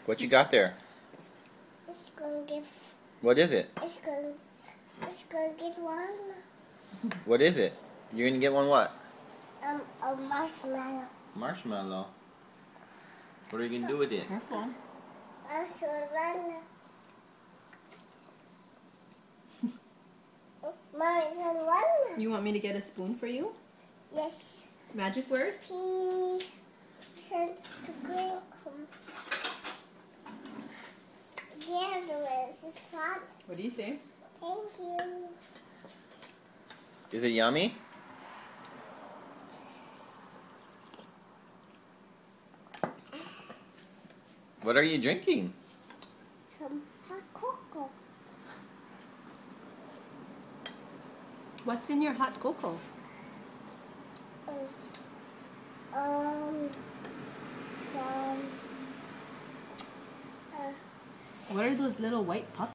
What you got there? It's gonna give. What is it? It's gonna get one. What is it? You're gonna get one what? A marshmallow. Marshmallow. What are you gonna do with it? Careful. I should run. Mommy said run. You want me to get a spoon for you? Yes. Magic word? Please send to green. Yeah, there is. It's hot. What do you say? Thank you. Is it yummy? What are you drinking? Some hot cocoa. What's in your hot cocoa? Some. What are those little white puffs?